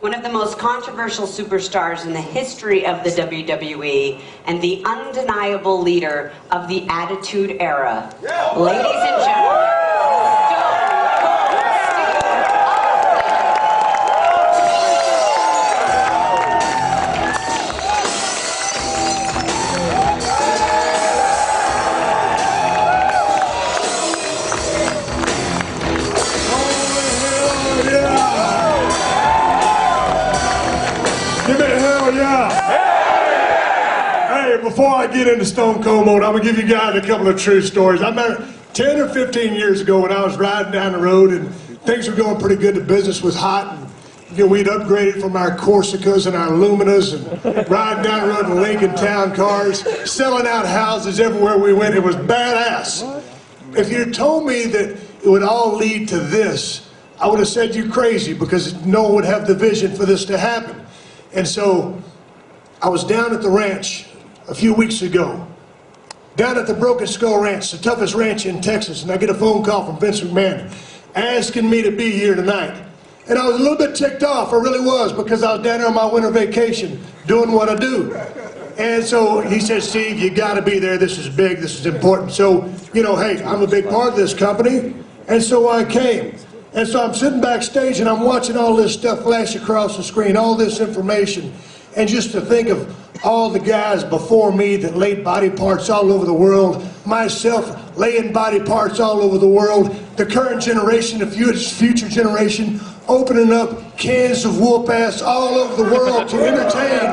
one of the most controversial superstars in the history of the WWE, and the undeniable leader of the Attitude Era. Ladies and gentlemen, Give me a hell yeah! Hey, before I get into Stone Cold mode, I'm gonna give you guys a couple of true stories. I remember 10 or 15 years ago when I was riding down the road and things were going pretty good. The business was hot, and we'd upgraded from our Corsicas and our Luminas and riding down the road in Lincoln Town cars, selling out houses everywhere we went. It was badass. If you'd told me that it would all lead to this, I would have said you crazy, because no one would have the vision for this to happen. And so I was down at the ranch a few weeks ago, down at the Broken Skull Ranch, the toughest ranch in Texas, and I get a phone call from Vince McMahon asking me to be here tonight. And I was a little bit ticked off, I really was, because I was down there on my winter vacation doing what I do. And so he said, Steve, you gotta be there, this is big, this is important. So, hey, I'm a big part of this company, and so I came. And so I'm sitting backstage and I'm watching all this stuff flash across the screen, all this information. And just to think of all the guys before me that laid body parts all over the world, myself laying body parts all over the world, the current generation, the future generation, opening up cans of whoop ass all over the world to entertain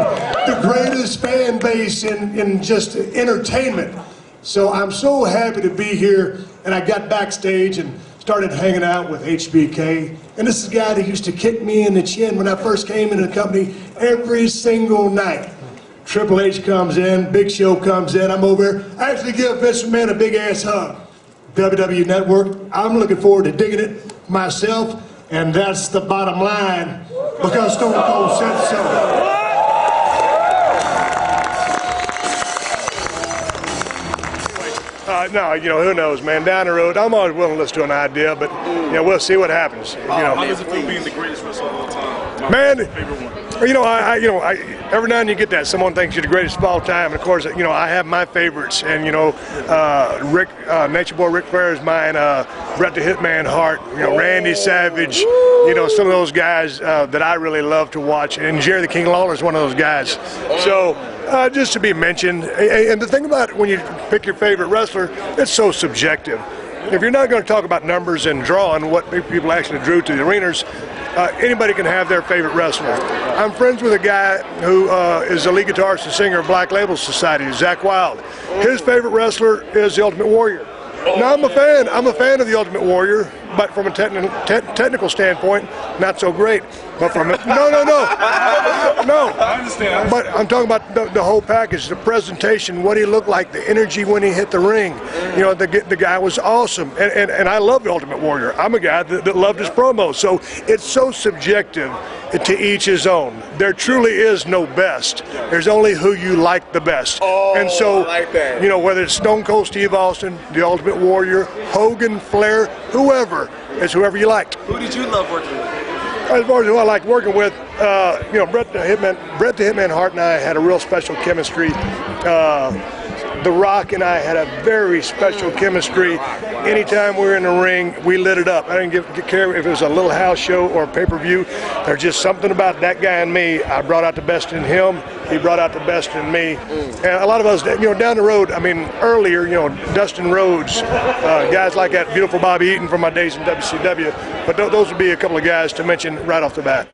the greatest fan base in just entertainment. So I'm so happy to be here, and I got backstage and started hanging out with HBK, and this is a guy that used to kick me in the chin when I first came into the company every single night. Triple H comes in, Big Show comes in, I'm over here. I actually give Vince McMahon a big ass hug. WWE Network, I'm looking forward to digging it myself, and that's the bottom line, because Stone Cold said so. No, who knows, man. Down the road, I'm always willing to listen to an idea, but we'll see what happens. How does it feel being the greatest wrestler of all time? Man, every now and then you get that. Someone thinks you're the greatest of all time, and of course, I have my favorites, and Nature Boy Ric Flair is mine. Bret the Hitman Hart, Randy Savage, some of those guys that I really love to watch, and Jerry the King Lawler is one of those guys. So. Just to be mentioned, and the thing about it, when you pick your favorite wrestler, it's so subjective. If you're not going to talk about numbers and drawing what people actually drew to the arenas, anybody can have their favorite wrestler. I'm friends with a guy who is the lead guitarist and singer of Black Label Society, Zakk Wylde. His favorite wrestler is the Ultimate Warrior. Now I'm a fan of the Ultimate Warrior, but from a technical standpoint, not so great. But from no. I understand. But I'm talking about the whole package, the presentation, what he looked like, the energy when he hit the ring. The guy was awesome, and I love the Ultimate Warrior. I'm a guy that loved his promos. So it's so subjective, to each his own. There truly is no best. There's only who you like the best. And so, I like that. Whether it's Stone Cold Steve Austin, the Ultimate Warrior, Hogan, Flair, whoever, it's whoever you like. Who did you love working with? As far as who I like working with, Bret the Hitman Hart and I had a real special chemistry. The Rock and I had a very special chemistry. Anytime we were in the ring, we lit it up. I didn't care if it was a little house show or a pay-per-view. There's just something about that guy and me. I brought out the best in him. He brought out the best in me. And a lot of us, down the road, earlier, Dustin Rhodes, guys like that, beautiful Bobby Eaton from my days in WCW. But those would be a couple of guys to mention right off the bat.